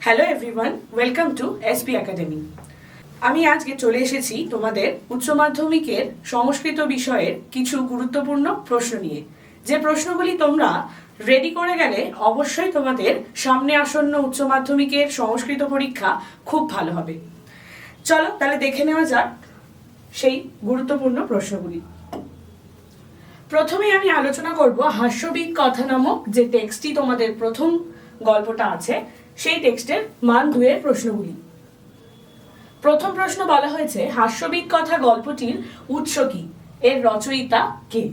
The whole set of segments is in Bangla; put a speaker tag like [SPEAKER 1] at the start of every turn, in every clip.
[SPEAKER 1] Hello everyone, welcome to SP academy. আমি আজকে চলে এসেছি তোমাদের উচ্চ মাধ্যমিকের সংস্কৃত বিষয়ের কিছু গুরুত্বপূর্ণ প্রশ্ন নিয়ে। যে প্রশ্নগুলি তোমরা রেডি করে গেলে অবশ্যই তোমাদের সামনে আসন্ন উচ্চ মাধ্যমিকের সংস্কৃত পরীক্ষা খুব ভালো হবে। চলো তাহলে দেখে নেওয়া যাক সেই গুরুত্বপূর্ণ প্রশ্নগুলি। প্রথমে আমি আলোচনা করব হাস্যবিদ কথা নামক যে টেক্সটটি তোমাদের প্রথম গল্পটা আছে সেই টেক্সটের মান 2 এর প্রশ্নগুলি। প্রথম প্রশ্ন বলা হয়েছে হাস্যবিদ কথা গল্পটির উৎস কি, এর রচয়িতা কে।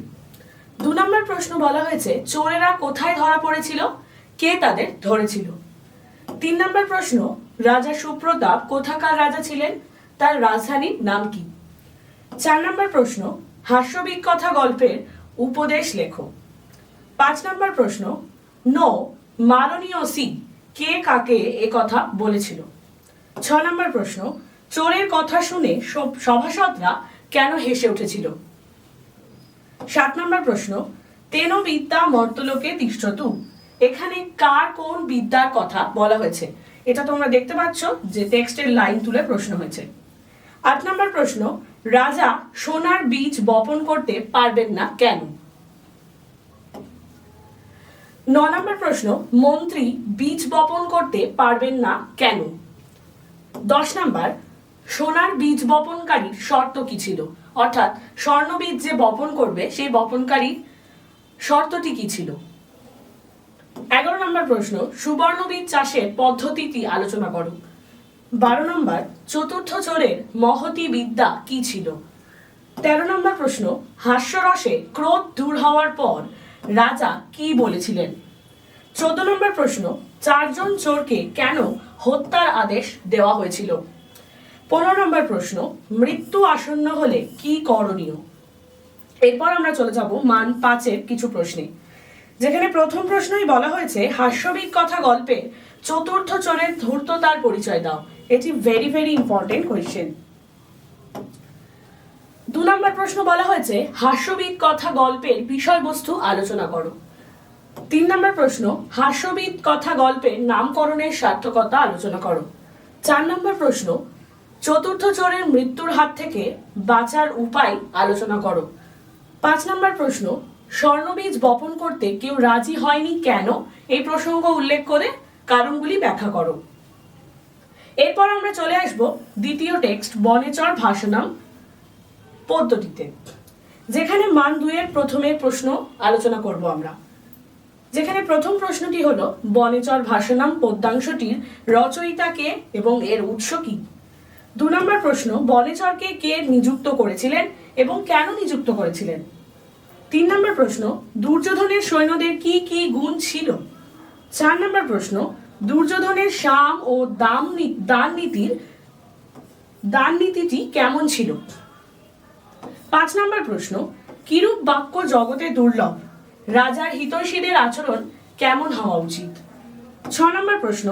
[SPEAKER 1] 2 নম্বর প্রশ্ন বলা হয়েছে চোরেরা কোথায় ধরা পড়েছিল, কে তাদের ধরেছিল। 3 নম্বর প্রশ্ন রাজা সুপ্রতাপ কোথাকার রাজা ছিলেন, তার রাজধানীর নাম কি। 4 নম্বর প্রশ্ন হাস্যবিদ কথা গল্পের উপদেশ লেখো। 5 নম্বর প্রশ্ন নো মাননীয় সি কে কাকে এ কথা বলেছিল। 6 নম্বর প্রশ্ন চোরের কথা শুনে সভাসদরা কেন হেসে উঠেছিল। 7 নম্বর প্রশ্ন তেন বিদ্যা মর্তলোকে তিষ্ঠতু, এখানে কার কোন বিদ্যার কথা বলা হয়েছে, এটা তোমরা দেখতে পাচ্ছ যে টেক্সটের লাইন তুলে প্রশ্ন হয়েছে। 8 নম্বর প্রশ্ন রাজা সোনার বীজ বপন করতে পারবেন না কেন। 9 নম্বর প্রশ্ন মন্ত্রী বীজ বপন করতে পারবেন না কেন। 10 নম্বর সোনার বীজ বপনকারীর শর্ত কি ছিল, অর্থাৎ স্বর্ণবীজ যে বপন করবে সেই বপনকারীর শর্তটি কি ছিল। 11 নম্বর প্রশ্ন সুবর্ণবীজ চাষের পদ্ধতিটি আলোচনা করো। 12 নম্বর চতুর্থ চোরের মহতি বিদ্যা কি ছিল। 13 নম্বর প্রশ্ন হাস্যরসে ক্রোধ দূর হওয়ার পর রাজা কি বলেছিলেন। 14 নম্বর প্রশ্ন 4 জন চোরকে কেন হত্যার আদেশ দেওয়া হয়েছিল। 15 নম্বর প্রশ্ন মৃত্যু আসন্ন হলে কি করণীয়। এরপর আমরা চলে যাব মান 5 এর কিছু প্রশ্নে, যেখানে প্রথম প্রশ্নই বলা হয়েছে হাস্যবিদ কথা গল্পে চতুর্থ চোরের ধূর্ততার পরিচয় দাও। এটি ভেরি ভেরি ইম্পর্টেন্ট কোয়েশ্চেন। 2 নম্বর প্রশ্ন বলা হয়েছে হাস্যবিদ কথা গল্পের বিষয়বস্তু আলোচনা করো। 3 নম্বর প্রশ্ন হাস্যবিদ কথা গল্পের নামকরণের সার্থকতা আলোচনা করো। 4 নম্বর প্রশ্ন চতুর্থ চোরের মৃত্যুর হাত থেকে বাঁচার উপায় আলোচনা করো। 5 নম্বর প্রশ্ন স্বর্ণবীজ বপন করতে কেউ রাজি হয়নি কেন, এই প্রসঙ্গ উল্লেখ করে কারণগুলি ব্যাখ্যা করো। এরপর আমরা চলে আসব দ্বিতীয় টেক্সট বনেচর ভাষণম পদ্ধতিতে, যেখানে মান 2 এর প্রথমের প্রশ্ন আলোচনা করব আমরা। যেখানে প্রথম প্রশ্নটি হলো বনেচর ভাষণম পদ্যাংশটির রচয়িতা কে এবং এর উৎস কি। 2 নম্বর প্রশ্ন বনেচরকে কে নিযুক্ত করেছিলেন এবং কেন নিযুক্ত করেছিলেন। 3 নম্বর প্রশ্ন দুর্যোধনের সৈন্যদের কি কি গুণ ছিল। 4 নম্বর প্রশ্ন দুর্যোধনের সাম ও দান নীতিটি কেমন ছিল। 5 নম্বর প্রশ্ন কিরূপ বাক্য জগতে দুর্লভ, রাজার হিতৈষীদের আচরণ কেমন হওয়া উচিত। 6 নম্বর প্রশ্ন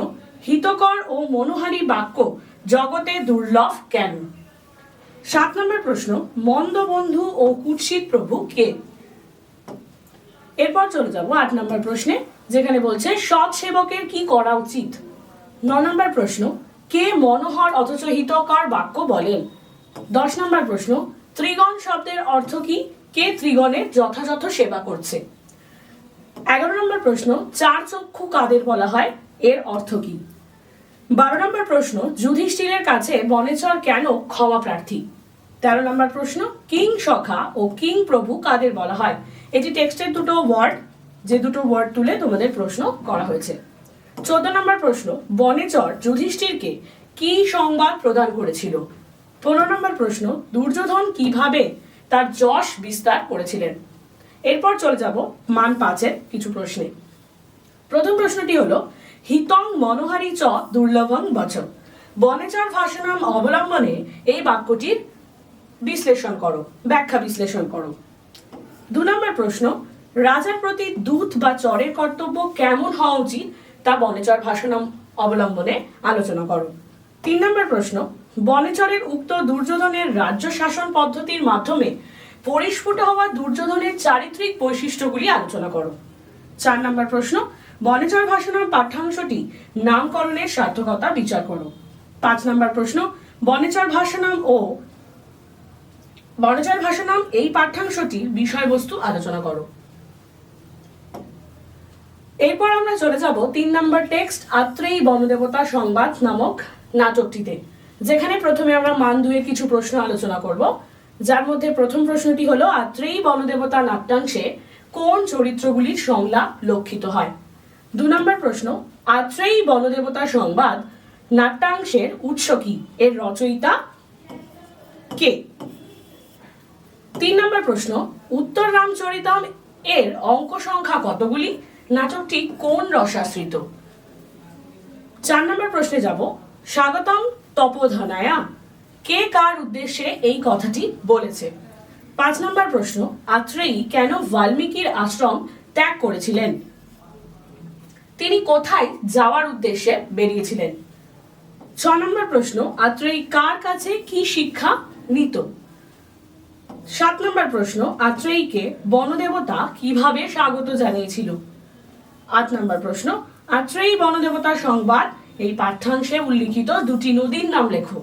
[SPEAKER 1] হিতকর ও মনোহারী বাক্য জগতে দুর্লভ কেন। 7 নম্বর প্রশ্ন মন্দ বন্ধু ও কুৎসিত প্রভু কে। এরপর চলে যাব 8 নম্বর প্রশ্নে, যেখানে বলছে সৎ সেবকের কি করা উচিত। 9 নম্বর প্রশ্ন কে মনোহর অথচ হিতকর বাক্য বলেন। 10 নম্বর প্রশ্ন ত্রিগণ শব্দের অর্থ কি, কে ত্রিগণের যথাযথ সেবা করছে। 11 নম্বর প্রশ্ন 4 চক্ষু কাদের বলা হয়, এর অর্থ কি। 12 নম্বর প্রশ্ন যুধিষ্ঠিরের কাছে বনেচর কেন ক্ষমা প্রার্থী। 13 নম্বর প্রশ্ন কিং সখা ও কিং প্রভু কাদের বলা হয়, এটি টেক্সটের দুটো ওয়ার্ড, যে দুটো ওয়ার্ড তুলে তোমাদের প্রশ্ন করা হয়েছে। 14 নম্বর প্রশ্ন বনেচর যুধিষ্ঠিরকে কি সংবাদ প্রদান করেছিল। 15 নম্বর প্রশ্ন দুর্যোধন কিভাবে তার যশ বিস্তার করেছিলেন। এরপর চলে যাব মান 5 এর কিছু প্রশ্নে। প্রথম প্রশ্নটি হলো হিতং মনোহারী চ দুর্লভং বচ, বনেচর ভাষণম অবলম্বনে এই বাক্যটির বিশ্লেষণ করো, ব্যাখ্যা বিশ্লেষণ করো। 2 নম্বর প্রশ্ন রাজার প্রতি দূত বা চরের কর্তব্য কেমন হওয়া উচিত তা বনেচর ভাষণম অবলম্বনে আলোচনা করো। 3 নম্বর প্রশ্ন বনেচরের উক্ত দুর্যোধনের রাজ্য শাসন পদ্ধতির মাধ্যমে পরিস্ফুট হওয়া দুর্যোধনের চারিত্রিক বৈশিষ্ট্যগুলি আলোচনা করো। 4 নম্বর প্রশ্ন বনেচর ভাষানাম পাঠ্যাংশটি নামকরণের সার্থকতা বিচার করো। 5 নম্বর প্রশ্ন, বনেচর ভাষানাম এই পাঠ্যাংশটির বিষয়বস্তু আলোচনা করো। এরপর আমরা চলে যাব 3 নম্বর টেক্সট আত্রেয়ী বনদেবতা সংবাদ নামক নাটকটিতে, যেখানে প্রথমে আমরা মান 2 এর কিছু প্রশ্ন আলোচনা করব, যার মধ্যে প্রথম প্রশ্নটি হলো আত্রেয়ী বনদেবতা নাট্যাংশে কোন চরিত্রগুলির সংলাপ লক্ষিত হয়। 2 নম্বর প্রশ্ন, আত্রেয়ী বনদেবতা সংবাদ নাট্যাংশের উৎস কি, এর রচয়িতা কে। 3 নম্বর প্রশ্ন, উত্তর রামচরিতম এর অঙ্ক সংখ্যা কতগুলি, নাটকটি কোন রসাশ্রিত। 4 নম্বর প্রশ্নে যাব, স্বাগতম তপোধনায়া কে কার উদ্দেশ্যে এই কথাটি বলেছে। 5 নম্বর প্রশ্ন, আত্রেয়ী কেন বাল্মীকির আশ্রম ত্যাগ করেছিলেন, তিনি কোথায় যাওয়ার উদ্দেশ্যে বেরিয়েছিলেন। 6 নম্বর প্রশ্ন, আত্রেয়ী কার কাছে কি শিক্ষা নিত। 7 নম্বর প্রশ্ন, আত্রেয়ীকে বনদেবতা কিভাবে স্বাগত জানিয়েছিল। 8 নম্বর প্রশ্ন, আত্রেয়ী বনদেবতা সংবাদ এই পাঠ্যাংশে উল্লিখিত 2টি নদীর নাম লেখো।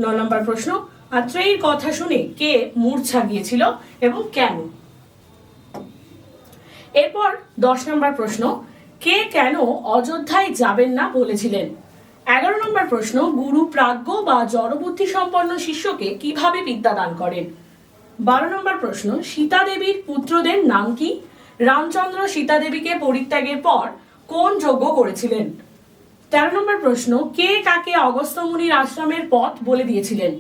[SPEAKER 1] 9 নম্বর প্রশ্ন, আত্রেয়ীর কথা শুনে কে মূর্ছা গিয়েছিল এবং কেন। এরপর 10 নম্বর প্রশ্ন, কে কেন অযোধ্যায় যাবেন না বলেছিলেন। 11 নম্বর প্রশ্ন, গুরু প্রাজ্ঞ বা জড়বুদ্ধি সম্পন্ন শিষ্যকে কিভাবে বিদ্যা দান করেন। 12 নম্বর প্রশ্ন, সীতা দেবীর পুত্রদের নাম কি, রামচন্দ্র সীতা দেবীকে পরিত্যাগের পর কোন যজ্ঞ করেছিলেন। 13 নম্বর প্রশ্ন, কে কাকে অগস্ত্য মুনির আশ্রমের পথ বলে দিয়েছিলেন।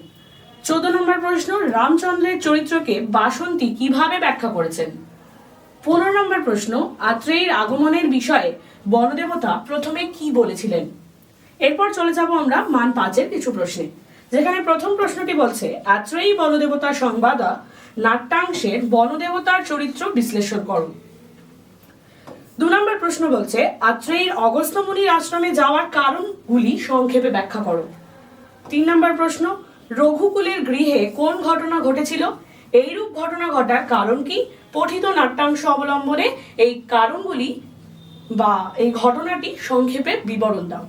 [SPEAKER 1] 14 নম্বর প্রশ্ন, রামচন্দ্রের চরিত্রকে বাসন্তী কিভাবে ব্যাখ্যা করেছেন। 15 নম্বর প্রশ্ন, আত্রেয়ীর আগমনের বিষয়ে বনদেবতা প্রথমে কি বলেছিলেন। এরপর চলে যাব আমরা মান 5 এর কিছু প্রশ্নে, যেখানে প্রথম প্রশ্নটি বলছে আত্রেয়ী বনদেবতা সংবাদা নাট্যাংশের বনদেবতার চরিত্র বিশ্লেষণ করো। 2 নম্বর প্রশ্ন বলছে আত্রেয়ীর অগস্ত্য মুনির আশ্রমে যাওয়ার কারণগুলি সংক্ষেপে ব্যাখ্যা করো। 3 নম্বর প্রশ্ন, রঘুকুলের গৃহে কোন ঘটনা ঘটেছিল, এইরূপ ঘটনা ঘটার কারণ কি, পঠিত নাট্যাংশ অবলম্বনে এই কারণগুলি বা এই ঘটনাটি সংক্ষেপে বিবরণ দাও।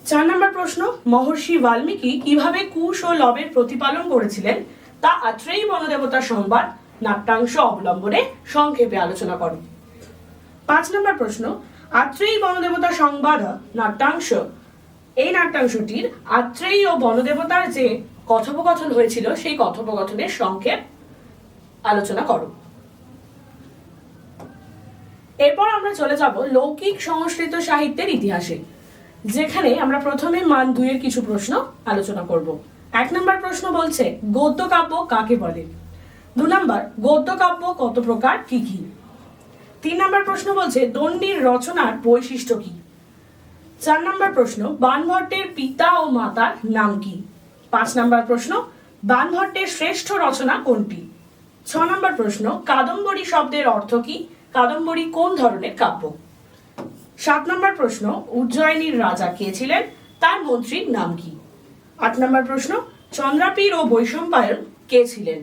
[SPEAKER 1] 4 নম্বর প্রশ্ন, মহর্ষি বাল্মীকি কিভাবে কুশ ও লবের প্রতিপালন করেছিলেন তা আত্রেয়ী বনদেবতা সংবাদ নাট্যাংশ অবলম্বনে সংক্ষেপে আলোচনা করো। 5 নম্বর প্রশ্ন, আত্রেয়ী বনদেবতা সংবাদ নাট্যাংশ এই নাট্যাংশটির আত্রেয়ী ও বনদেবতার যে কথোপকথন হয়েছিল সেই কথোপকথনের সংক্ষেপ আলোচনা করো। এরপর আমরা চলে যাব লৌকিক সংস্কৃত সাহিত্যের ইতিহাসে, যেখানে আমরা প্রথমে মান 2 এর কিছু প্রশ্ন আলোচনা করব। 1 নম্বর প্রশ্ন বলছে গদ্য কাব্য কাকে বলে। 2 নম্বর, গদ্য কাব্য কত প্রকার, কি কি। 3 নম্বর প্রশ্ন বলছে দণ্ডির রচনার বৈশিষ্ট্য কি। 4 নম্বর প্রশ্ন, বাণভট্টের পিতা ও মাতার নাম কি। 5 নম্বর প্রশ্ন, বাণভট্টের শ্রেষ্ঠ রচনা কোনটি। 6 নম্বর প্রশ্ন, কাদম্বরী শব্দের অর্থ কি, কাদম্বরী কোন ধরনের কাব্য। 7 নম্বর প্রশ্ন, উজ্জয়িনীর রাজা কে ছিলেন, তার মন্ত্রীর নাম কি। 8 নম্বর প্রশ্ন, চন্দ্রাপীর ও বৈশম্পায়ন কে ছিলেন।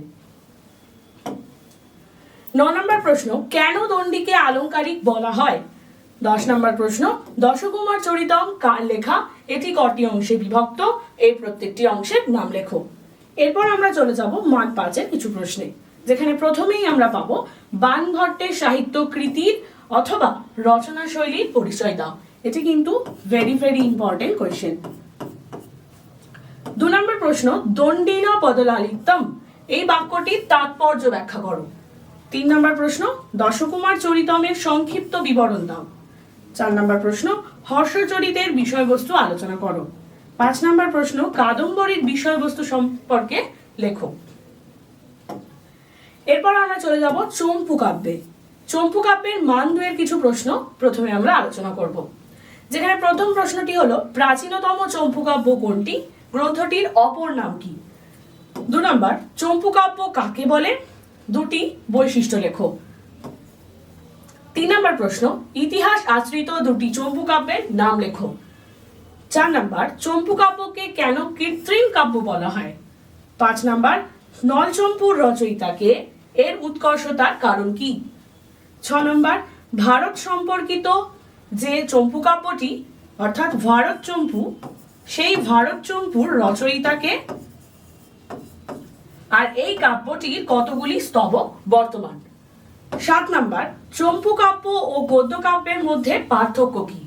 [SPEAKER 1] 9 নম্বর প্রশ্ন, কেন দণ্ডিকে আলংকারিক বলা হয়। 10 নম্বর প্রশ্ন, দশকুমার চরিতম কার লেখা, এটি কটি অংশে বিভক্ত, এই প্রত্যেকটি অংশের নাম লেখো। এরপর আমরা চলে যাব মান 5 এর কিছু প্রশ্নে, যেখানে প্রথমেই আমরা পাবো বাণভট্টের সাহিত্য কৃতির অথবা রচনা শৈলীর পরিচয় দাও। এটি কিন্তু ভেরি ভেরি ইম্পর্টেন্ট কোয়েশ্চেন। 2 নম্বর প্রশ্ন, দণ্ডিনা পদলালিত্যম এই বাক্যটির তাৎপর্য ব্যাখ্যা করো। 3 নম্বর প্রশ্ন, দশকুমার চরিতমের সংক্ষিপ্ত বিবরণ দাও। 4 নম্বর প্রশ্ন, হর্ষচরিতের বিষয়বস্তু আলোচনা করো। 5 নম্বর প্রশ্ন, কাদম্বরীর বিষয়বস্তু সম্পর্কে লেখো। এরপর আমরা চলে যাব চম্পু কাব্যে। চম্পু কাব্যের মান 2 এর কিছু প্রশ্ন প্রথমে আমরা আলোচনা করব, যেখানে প্রথম প্রশ্নটি হলো প্রাচীনতম চম্পু কাব্য কোনটি, গ্রন্থটির অপর নাম কি। 2 নম্বর, চম্পু কাব্য কাকে বলে, 2টি বৈশিষ্ট্য লেখো। 3 নম্বর প্রশ্ন, ইতিহাস আশ্রিত 2টি চম্পু কাব্যের নাম লেখো। 4 নম্বর, চম্পু কাব্যকে কেন কৃত্রিম কাব্য বলা হয়। 5 নম্বর, নলচম্পুর রচয়িতাকে, এর উৎকর্ষতার কারণ কি। 6 নম্বর, ভারত সম্পর্কিত যে চম্পু কাব্যটি অর্থাৎ ভারত চম্পু, সেই ভারত চম্পুর রচয়িতাকে, আর এই কাব্যটির কতগুলি স্তবক বর্তমান। 7 নাম্বার, চম্পু কাব্য ও গদ্য কাব্যের মধ্যে পার্থক্য কি?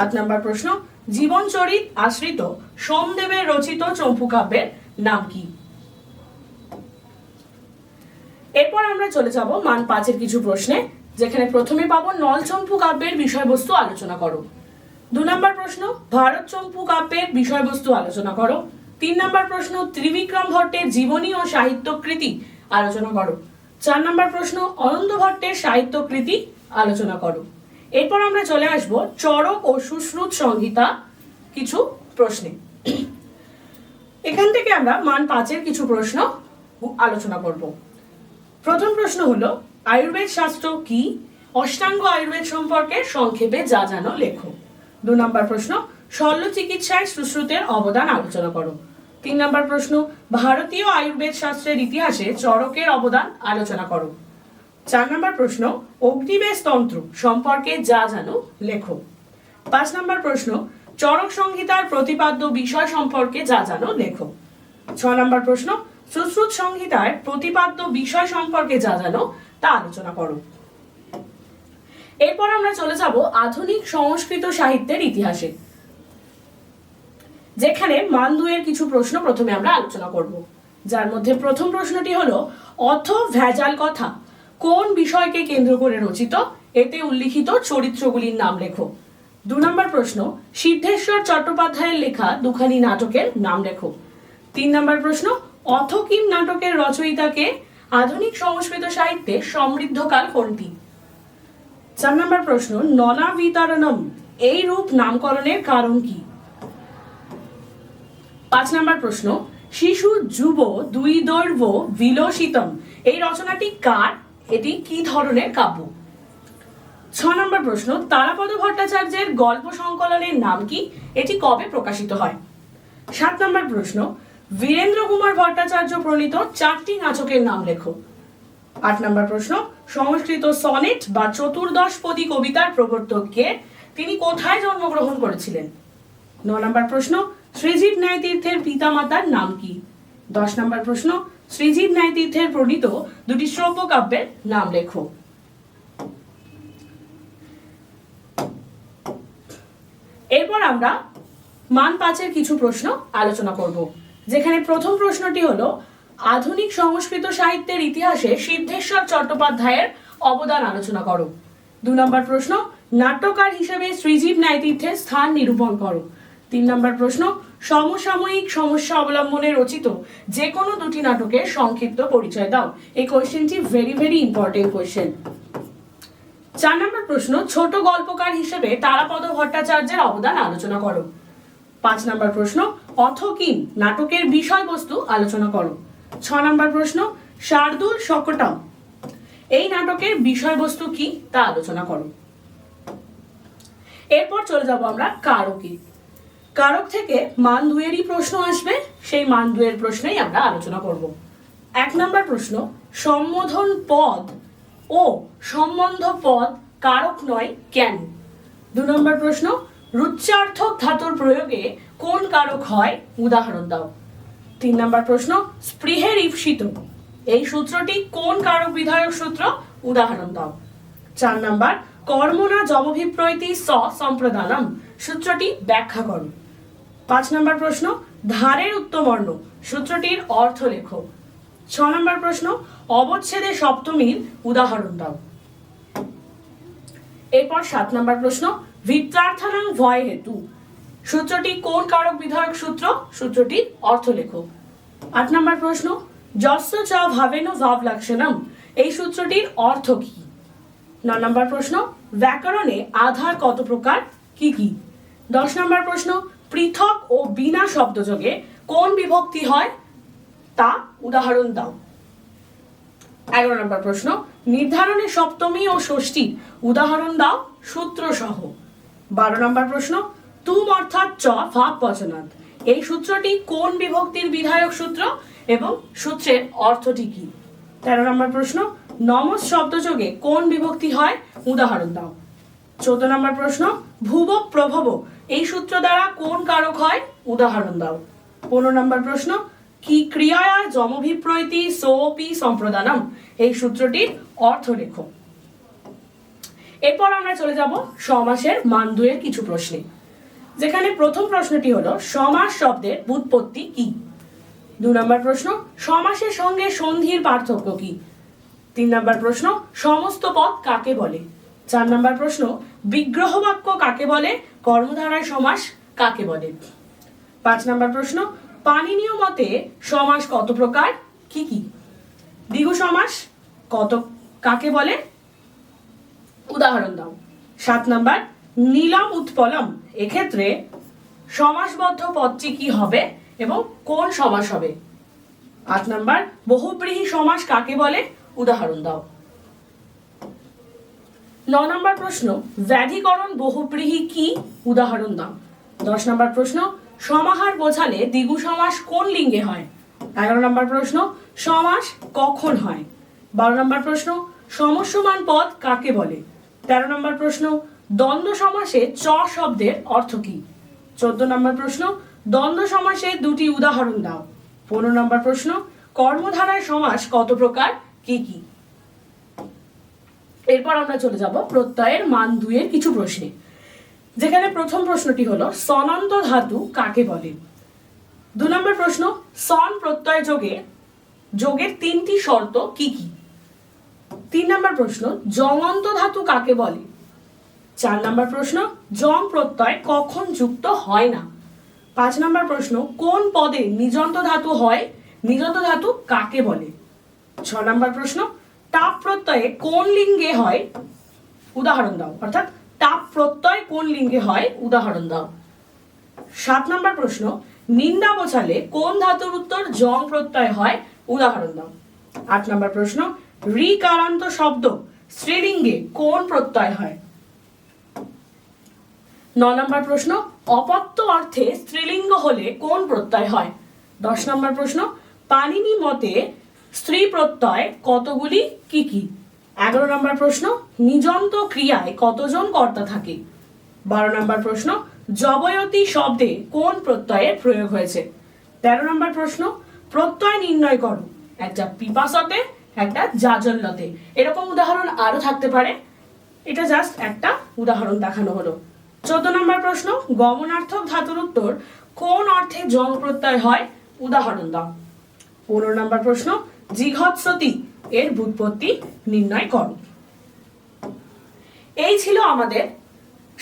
[SPEAKER 1] 8 নাম্বার প্রশ্ন, জীবনচরিত আশ্রিত সোমদেবের রচিত চম্পু কাব্যের নাম কি? এরপর আমরা চলে যাব মান 5-এর কিছু প্রশ্নে, যেখানে প্রথমে পাবো নলচম্পু কাব্যের বিষয়বস্তু আলোচনা করো। 2 নাম্বার প্রশ্ন, ভারত চম্পু কাব্যের বিষয়বস্তু আলোচনা করো। 3 নাম্বার প্রশ্ন, ত্রিবিক্রম ভট্টের জীবনী ও সাহিত্যকৃতি আলোচনা করো। 4 নাম্বার প্রশ্ন, অনন্ত ভট্টের সাহিত্যকৃতি আলোচনা করো। এরপর আমরা চলে আসব চরক ও সুশ্রুত সংহিতা কিছু প্রশ্নে। এখান থেকে আমরা মান 5-এর কিছু প্রশ্ন আলোচনা করব। প্রথম প্রশ্ন হলো, আয়ুর্বেদ শাস্ত্র কি? অষ্টাঙ্গ আয়ুর্বেদ সম্পর্কে সংক্ষেপে যা জানো লেখো। 2 নাম্বার প্রশ্ন, শল্য চিকিৎসায় সুশ্রুতের অবদান আলোচনা করো। 3 নাম্বার প্রশ্ন, ভারতীয় আয়ুর্বেদ শাস্ত্রের ইতিহাসে চরকের অবদান আলোচনা করো। 4 নাম্বার প্রশ্ন, অগ্নিবেশ তন্ত্র সম্পর্কে যা জানো লেখো। 5 নাম্বার প্রশ্ন, চরক সংহিতার প্রতিপাদ্য বিষয় সম্পর্কে যা জানো লেখো। 6 নাম্বার প্রশ্ন, সুশ্রুত সংহিতায় প্রতিপাদ্য বিষয় সম্পর্কে যা জানো তা আলোচনা করো। এরপর আমরা চলে যাব আধুনিক সংস্কৃত সাহিত্যের ইতিহাসে, যেখানে মান 2-এর কিছু প্রশ্ন প্রথমে আমরা আলোচনা করব, যার মধ্যে প্রথম প্রশ্নটি হলো, অথ ভেজাল কথা কোন বিষয়কে কেন্দ্র করে রচিত? এতে উল্লিখিত চরিত্রগুলির নাম লেখো। 2 নম্বর প্রশ্ন, সিদ্ধেশ্বর চট্টোপাধ্যায়ের লেখা দুখানি নাটকের নাম লেখো। 3 নম্বর প্রশ্ন, অথ কিম নাটকের রচয়িতাকে? আধুনিক সংস্কৃত সাহিত্যে সমৃদ্ধকাল কোনটি? 4 নম্বর প্রশ্ন, ননাবিতারণম এই রূপ নামকরণের কারণ কি? 5 নম্বর প্রশ্ন, শিশু যুব দুই দৈর্ঘ্য বিলসিতম এই রচনাটি কার? এটি কি ধরনের কাব্য? 6 নম্বর প্রশ্ন, তারাপদ ভট্টাচার্যের গল্প সংকলনের নাম কি? এটি কবে প্রকাশিত হয়? 7 নম্বর প্রশ্ন, বীরেন্দ্র কুমার ভট্টাচার্য প্রণীত 4টি নাটকের নাম লেখো। 8 নম্বর প্রশ্ন, সংস্কৃত সনেট বা চতুর্দশপদী কবিতার প্রবর্তক কে? তিনি কোথায় জন্মগ্রহণ করেছিলেন? 9 নম্বর প্রশ্ন, শ্রীজীব ন্যায়তীর্থের পিতামাতার নাম কি? 10 নম্বর প্রশ্ন, শ্রীজীব ন্যায়তীর্থের প্রণীত দুটি শ্রব্য কাব্যের নাম লেখো। এরপর আমরা মান 5-এর কিছু প্রশ্ন আলোচনা করব, যেখানে প্রথম প্রশ্নটি হলো, আধুনিক সংস্কৃত সাহিত্যের ইতিহাসে সিদ্ধেশ্বর চট্টোপাধ্যায়ের অবদান আলোচনা করো। 2 নম্বর প্রশ্ন, নাট্যকার হিসেবে শ্রীজীব ন্যায়তীর্থের স্থান নিরূপণ করো। 3 নম্বর প্রশ্ন, সমসাময়িক সমস্যা অবলম্বনে রচিত যে কোনো দুটি নাটকের সংক্ষিপ্ত পরিচয় দাও। এই কোয়েশ্চেনটি ভেরি ভেরি ইম্পর্টেন্ট কোয়েশ্চেন। 4 নম্বর প্রশ্ন, ছোট গল্পকার হিসেবে তারাপদ ভট্টাচার্যের অবদান আলোচনা করো। 5 নম্বর প্রশ্ন, অথ কিম নাটকের বিষয়বস্তু আলোচনা করো। 6 নম্বর প্রশ্ন, শার্দুল শকটম এই নাটকের বিষয়বস্তু কি তা আলোচনা করো। এরপর চলে যাব আমরা কারকে। কারক থেকে মান 2-এরই প্রশ্ন আসবে, সেই মান 2-এর প্রশ্নেই আমরা আলোচনা করব। 1 নম্বর প্রশ্ন, সম্বোধন পদ ও সম্বন্ধ পদ কারক নয় কেন? 2 নম্বর প্রশ্ন, রুচ্যার্থক ধাতুর প্রয়োগে কোন কারক হয়? উদাহরণ দাও। 3 নম্বর প্রশ্ন, স্পৃহের ঈপ্সিত এই সূত্রটি কোন কারক বিধায়ক সূত্র? উদাহরণ দাও। 4 নম্বর, কর্মণা যমভিপ্রৈতি স সম্প্রদানম সূত্রটি ব্যাখ্যা করো। 5 নম্বর প্রশ্ন, ধারের উত্তমবর্ণ সূত্রটির অর্থ লেখো। 6 নম্বর প্রশ্ন, অবচ্ছেদে সপ্তমীর উদাহরণ দাও। এরপর 7 নম্বর প্রশ্ন, ভিত্রার্থানাং ভয় হেতু সূত্রটি কোন কারক বিধায়ক সূত্র? সূত্রটির অর্থ লেখো। 8 নম্বর প্রশ্ন, যস্য চ ভাবেন ভাব লক্ষণম এই সূত্রটির অর্থ কি? 9 নম্বর প্রশ্ন, ব্যাকরণে আধার কত প্রকার, কি কি? 10 নম্বর প্রশ্ন, পৃথক ও বিনা শব্দযোগে কোন বিভক্তি হয় তা উদাহরণ দাও। 11 নম্বর প্রশ্ন, নির্ধারণে সপ্তমী ও ষষ্ঠী উদাহরণ দাও সূত্র সহ। 12 নম্বর প্রশ্ন, তুম অর্থাৎ চ ভাব বচনাৎ এই সূত্রটি কোন বিভক্তির বিধায়ক সূত্র এবং সূত্রের অর্থটি কি? 13 নম্বর প্রশ্ন, নমস শব্দযোগে কোন বিভক্তি হয় উদাহরণ দাও। 14 নম্বর প্রশ্ন, ভুব প্রভব এই সূত্র দ্বারা কোন কারক হয়? উদাহরণ দাও। 15 নম্বর প্রশ্ন, কি ক্রিয়ায়া যমভিপ্রৈতি সোপি সম্প্রদানম এই সূত্রটির অর্থ লেখো। এরপর আমরা চলে যাব সমাসের মান 2 এর কিছু প্রশ্নে, যেখানে প্রথম প্রশ্নটি হলো সমাস শব্দের ব্যুৎপত্তি কি? 2 নম্বর প্রশ্ন, সমাসের সঙ্গে সন্ধির পার্থক্য কি? 3 নম্বর প্রশ্ন, সমস্ত পদ কাকে বলে? 4 নম্বর প্রশ্ন, বিগ্রহ বাক্য কাকে বলে? কর্মধারায় সমাস কাকে বলে? 5 নম্বর প্রশ্ন, পাণিনীয় মতে সমাস কত প্রকার, কি কি? দ্বিগু সমাস কাকে বলে? উদাহরণ দাও। 7 নম্বর, নীলম উৎপলম এক্ষেত্রে সমাসবদ্ধ পদটি কি হবে এবং কোন সমাস হবে? 8 নম্বর, বহুব্রীহি সমাস কাকে বলে? উদাহরণ দাও। 9 নম্বর প্রশ্ন, ব্যাধিকরণ বহুব্রীহি কি? উদাহরণ দাও। 10 নম্বর প্রশ্ন, সমাহার বোঝালে দ্বিগু সমাস কোন লিঙ্গে হয়? 11 নম্বর প্রশ্ন, সমাস কখন হয়? 12 নম্বর প্রশ্ন, সমস্যমান পদ কাকে বলে? 13 নম্বর প্রশ্ন, দ্বন্দ্ব সমাসে চ শব্দের অর্থ কি? 14 নম্বর প্রশ্ন, দ্বন্দ্ব সমাসে দুটি উদাহরণ দাও। 15 নম্বর প্রশ্ন, কর্মধারায় সমাস কত প্রকার, কি কি? এরপর আমরা চলে যাব প্রত্যয়ের মান 2 এর কিছু প্রশ্নে, যেখানে প্রথম প্রশ্নটি হলো সনন্ত ধাতু কাকে বলে? 2 নম্বর প্রশ্ন, সন প্রত্যয় যোগের 3টি শর্ত কি কি? 3 নম্বর প্রশ্ন, জঙন্ত ধাতু কাকে বলে? 4 নম্বর প্রশ্ন, জং প্রত্যয় কখন যুক্ত হয় না? 5 নম্বর প্রশ্ন, কোন পদে নিজন্ত ধাতু হয়? নিজন্ত ধাতু কাকে বলে? 6 নম্বর প্রশ্ন, টাপ প্রত্যয়ে কোন লিঙ্গে হয়? উদাহরণ দাও। অর্থাৎ টাপ প্রত্যয় কোন লিঙ্গে হয়? উদাহরণ দাও। 7 নম্বর প্রশ্ন, নিন্দা বোঝালে কোন ধাতুর উত্তর জং প্রত্যয় হয়? উদাহরণ দাও। 8 নম্বর প্রশ্ন, ঋকারান্ত শব্দ স্ত্রীলিঙ্গে কোন প্রত্যয় হয়? 9 নম্বর প্রশ্ন, অপত্য অর্থে স্ত্রীলিঙ্গ হলে কোন প্রত্যয় হয়? 10 নম্বর প্রশ্ন, পাণিনি মতে স্ত্রী প্রত্যয় কতগুলি, কি কি? 11 নম্বর প্রশ্ন, নিজন্ত ক্রিয়ায় কতজন কর্তা থাকে? 12 নম্বর প্রশ্ন, যবয়তি শব্দে কোন প্রত্যয়ের প্রয়োগ হয়েছে? 13 নম্বর প্রশ্ন, প্রত্যয় নির্ণয় করো, একটা পিপাসতে একটা জাজল্যতে। এরকম উদাহরণ আরো থাকতে পারে, এটা জাস্ট একটা উদাহরণ দেখানো হলো। 14 নম্বর প্রশ্ন, গমনার্থক ধাতুর উত্তর কোন অর্থে জং প্রত্যয় হয়? উদাহরণ দাও। 15 নম্বর প্রশ্ন, জিঘৎসতি এর ব্যুৎপত্তি নির্ণয় করো। এই ছিল আমাদের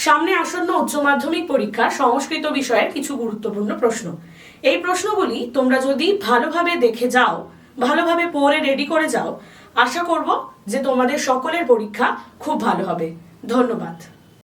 [SPEAKER 1] সামনে আসন্ন উচ্চ মাধ্যমিক পরীক্ষা সংস্কৃত বিষয়ের কিছু গুরুত্বপূর্ণ প্রশ্ন। এই প্রশ্নগুলি তোমরা যদি ভালোভাবে দেখে যাও, ভালোভাবে পড়ে রেডি করে যাও, আশা করব যে তোমাদের সকলের পরীক্ষা খুব ভালো হবে। ধন্যবাদ।